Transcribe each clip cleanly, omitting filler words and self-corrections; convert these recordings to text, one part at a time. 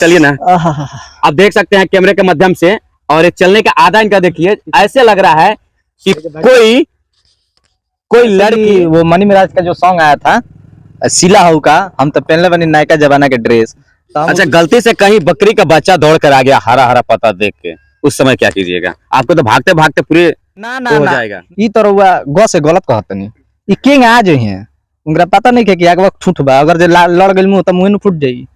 चलिए ना, आप देख सकते हैं कैमरे के माध्यम से। और ये चलने का आधा इनका देखिए, ऐसे लग रहा है कि कोई लड़की, वो मनी मिराज का जो सॉन्ग आया था सिला हु का, हम तो पहनले बनी नायका जमाना के ड्रेस। तो अच्छा, गलती से कहीं बकरी का बच्चा दौड़ कर आ गया हरा हरा पत्ता देख के, उस समय क्या कीजिएगा? आपको तो भागते भागते पूरे ना ना हो ना जाएगा। ई तो रउआ गौ से गलत कहत नहीं। ई किंग आ जो है उनका पता नहीं कि आगे वक्त ठूठ बा, अगर जे लड़ गइल मुंह त मुंह न फूट जाई।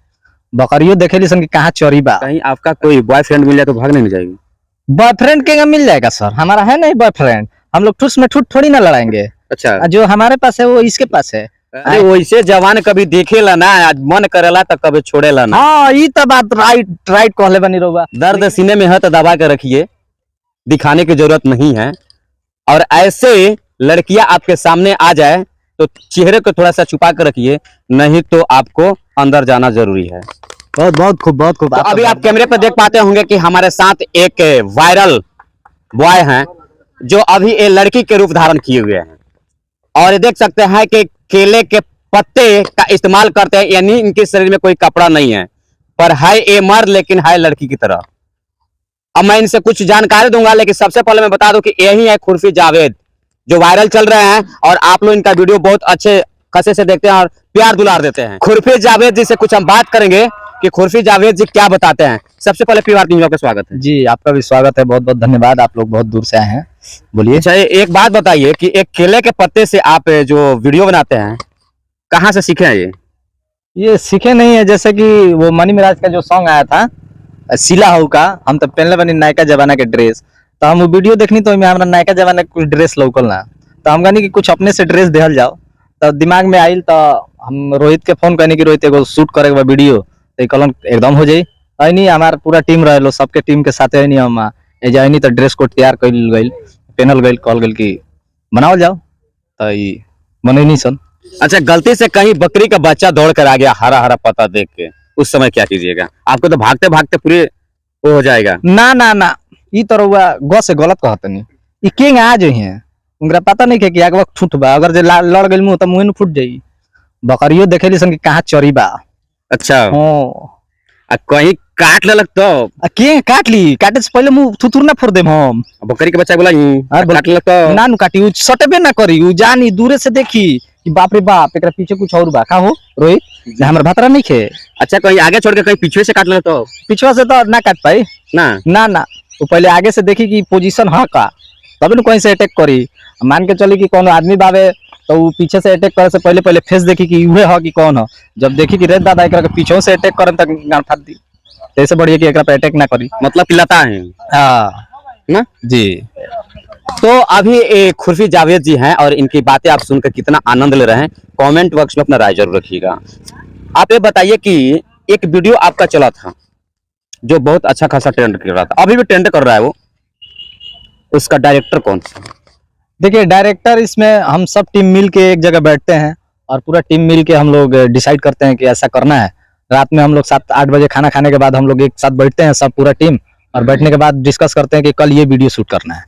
बकरियो देखेली सन कि कहां चोरी बा। कहीं आपका कोई बॉयफ्रेंड मिल जाए तो भागने नहीं जाएगी? बॉयफ्रेंड के मिल जाएगा सर, हमारा है नहीं बॉयफ्रेंड। हम लोग ठूस में ठूठ थोड़ी ना लड़ाएंगे। अच्छा, जो हमारे पास है वो इसके पास है। अरे वैसे जवान कभी देखेला ना, आज मन करेला तो कभी छोड़ेला ना। हाँ ई तो बात राइट राइट कहले बनी रउआ। दर्द सीने में है तो दबा के रखिए, दिखाने की जरूरत नहीं है। और ऐसे लड़कियां आपके सामने आ जाए तो चेहरे को थोड़ा सा छुपा कर रखिए, नहीं तो आपको अंदर जाना जरूरी है। बहुत बहुत खूब, बहुत खूब। तो अभी आप कैमरे पर देख पाते होंगे कि हमारे साथ एक वायरल बॉय हैं जो अभी एक लड़की के रूप धारण किए हुए हैं। और ये देख सकते हैं कि केले के पत्ते का इस्तेमाल करते हैं, यानी इनके शरीर में कोई कपड़ा नहीं है, पर है ये मर्द लेकिन है लड़की की तरह। अब मैं इनसे कुछ जानकारी दूंगा, लेकिन सबसे पहले मैं बता दूं कि यही है खुर्फी जावेद, जो वायरल चल रहे हैं और आप लोग इनका वीडियो बहुत अच्छे खासे से देखते हैं और प्यार दुलार देते हैं। खुर्फी जावेद जी से कुछ हम बात करेंगे कि खुर्फी जावेद जी क्या बताते हैं। सबसे पहले पीवार न्यूज़ का स्वागत है जी। आपका भी स्वागत है, बहुत बहुत धन्यवाद। आप लोग बहुत दूर से आए हैं, बोलिए। अच्छा, एक बात बताइए कि एक केले के पत्ते से आप जो वीडियो बनाते हैं, कहाँ से सीखे हैं ये सीखे नहीं है, जैसे कि वो मनी मिराज का जो सॉन्ग आया था सिला हु का, हम तो पहनले बनी नायका जमाना के ड्रेस। तो हम वो वीडियो देखनी तो हमारा नायका जमाना के कुछ ड्रेस लौकल ना, तो हम कहनी कि कुछ अपने से ड्रेस देहल जाओ। तो दिमाग में आइल तो हम रोहित के फोन करनी कि रोहित एगो शूट करे के बा वीडियो, तो कलन एकदम हो जाई। नहीं हमार पूरा टीम रहे, सबके टीम के साथ नहीं हम नहीं तो ड्रेस कोड तैयार कर गई, पहनल गई, कहल गई कि बनाओ जाओ, तो बने नहीं सन। अच्छा, गलती से कहीं बकरी का बच्चा दौड़ कर आ गया हरा हरा पत्ता देख के, उस समय क्या कीजिएगा? आपको तो भागते भागते पूरे हो जाएगा। ना ना ना ई तो रउआ गौ से गलत कहत नहीं। ई किंग आ जो है उनका पता नहीं कि आगे वक्त ठूठ बा, अगर जे लड़ गइल मुंह त मुंह न फूट जाई। बकरियो देखेली सन कि कहां चोरी बा। अच्छा, हां कहीं काट लेलक तो? के काट ली, काटे से पहले मुंह थुथुर ना फोड़ देम हम। बकरी के बच्चा बोला काट लेलक तो? ना नु काटी, उ सटबे ना करी, उ जानी दूरे से देखी कि बाप रे बाप एकरा पीछे कुछ और बा। का हो रोहित, हमर भातरा नहीं खे। अच्छा, कहीं आगे छोड़ के कहीं पीछे से काट लेलक तो? पिछवा से तो ना काट पाई ना ना ना, वो पहले आगे से देखी कि पोजीशन है का, तब न कहीं से अटैक करी। मान के चली कि कौन आदमी बावे तो वो पीछे से अटैक करे से पहले पहले फेस देखी कि उहे है कि कौन है। जब देखी कि रे दादा एकरा के पीछे से अटैक करन तक गांड फाड़ दी, ऐसे बढ़िया कि एकरा पे अटैक ना करी। मतलब पिलाता है हां ना जी। तो अभी खुर्फी जावेद जी हैं और इनकी बातें आप सुनकर कितना आनंद ले रहे हैं, कमेंट बॉक्स में अपना राय जरूर रखिएगा। आप ये बताइए कि एक वीडियो आपका चला था जो बहुत अच्छा खासा ट्रेंड कर रहा था, अभी भी ट्रेंड कर रहा है, वो उसका डायरेक्टर कौन सा? देखिए डायरेक्टर, इसमें हम सब टीम मिल के एक जगह बैठते हैं और पूरा टीम मिल के हम लोग डिसाइड करते हैं कि ऐसा करना है। रात में हम लोग 7-8 बजे खाना खाने के बाद हम लोग एक साथ बैठते हैं सब पूरा टीम, और बैठने के बाद डिस्कस करते हैं कि कल ये वीडियो शूट करना है।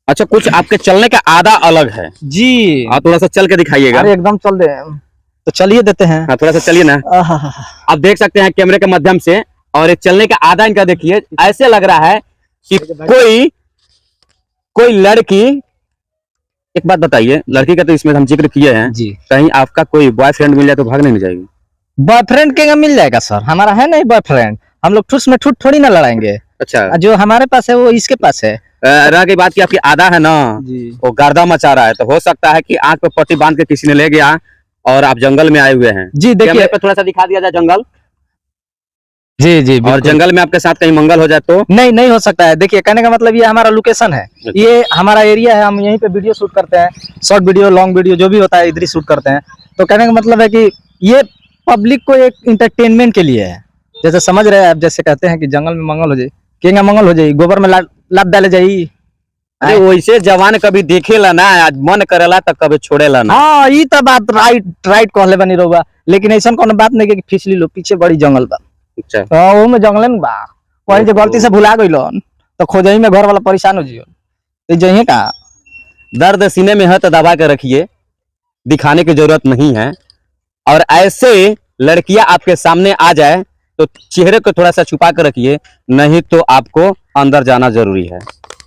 अच्छा, कुछ आपके चलने का आधा अलग है जी। आप थोड़ा सा चल के दिखाइएगा। अरे एकदम चल दे, तो चलिए देते हैं। हाँ, थोड़ा सा चलिए ना, आप देख सकते हैं कैमरे के माध्यम से। और ये चलने का आधा इनका देखिए, ऐसे लग रहा है कि कोई लड़की, एक बात बताइए, लड़की का तो इसमें हम जिक्र किए हैं जी। कहीं आपका कोई बॉयफ्रेंड मिल जाए तो भागने नहीं जाएगी? बॉयफ्रेंड के मिल जाएगा सर, हमारा है नहीं बॉयफ्रेंड। हम लोग ठूस में ठूठ थोड़ी ना लड़ाएंगे। अच्छा, जो हमारे पास है वो इसके पास है। रह गई बात की आपकी आधा है ना जी। वो गर्दा मचा रहा है, तो हो सकता है कि आंख पे पट्टी बांध के किसी ने ले गया और आप जंगल में आए हुए हैं। जी देखिए, कैमरे पे थोड़ा सा दिखा दिया जाए जंगल। जी जी, और जंगल में आपके साथ कहीं मंगल हो जाए तो? नहीं नहीं हो सकता है। देखिए कहने का मतलब ये हमारा लोकेशन है, ये हमारा एरिया है, हम यहीं पे वीडियो शूट करते हैं, शॉर्ट वीडियो लॉन्ग वीडियो जो भी होता है इधर ही शूट करते हैं। तो कहने का मतलब है कि ये पब्लिक को एक इंटरटेनमेंट के लिए है। जैसे समझ रहे हैं आप, जैसे कहते हैं कि जंगल में मंगल हो जाए, केंगा मंगल हो जाए, गोबर में लात डाले जाई। अरे वैसे जवान कभी देखेला ना, आज मन करेला तो कभी छोड़ेला ना। हाँ ई तो बात राइट राइट कहले बनी रहुआ, लेकिन ऐसा कोनो बात नहीं कि फिसली लो, पीछे बड़ी जंगल बा। अच्छा, हाँ वो में जंगले में बा, वहीं से गलती से भुला गइलन तो खोजही में घर वाला परेशान हो जियो, तो जइए का। दर्द सीने में है तो दबा के रखिए, दिखाने की जरूरत नहीं है। और ऐसे लड़कियां आपके सामने आ जाए तो चेहरे को थोड़ा सा छुपा कर रखिए, नहीं तो आपको अंदर जाना जरूरी है।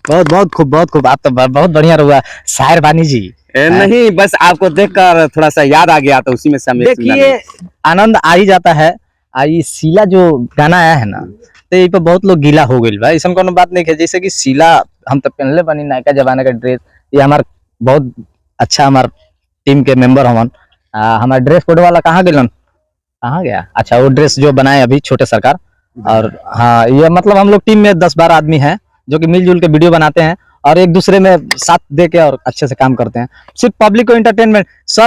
बहुत बहुत खूब, बहुत खूब। आप तो बहुत बढ़िया रहुआ शायर बानी जी। नहीं, बस आपको देखकर थोड़ा सा याद आ गया तो उसी में से हमें देखिए आनंद आ ही जाता है। ये शीला जो गाना आया है ना, तो ये पे बहुत लोग गीला हो गइल बा। ऐसा कोनो बात नहीं है, जैसे कि शीला हम तो पहनले बनी नायका जमाने का ड्रेस। ये हमार बहुत अच्छा, हमार टीम के मेंबर हवन। हमारा ड्रेस कोड वाला कहाँ गेलन, कहाँ गया? अच्छा, वो ड्रेस जो बनाए अभी छोटे सरकार। और हाँ, ये मतलब हम लोग टीम में 10-12 आदमी हैं जो कि मिलजुल के वीडियो बनाते हैं और एक दूसरे में साथ दे के और अच्छे से काम करते हैं। सिर्फ पब्लिक को एंटरटेनमेंट सब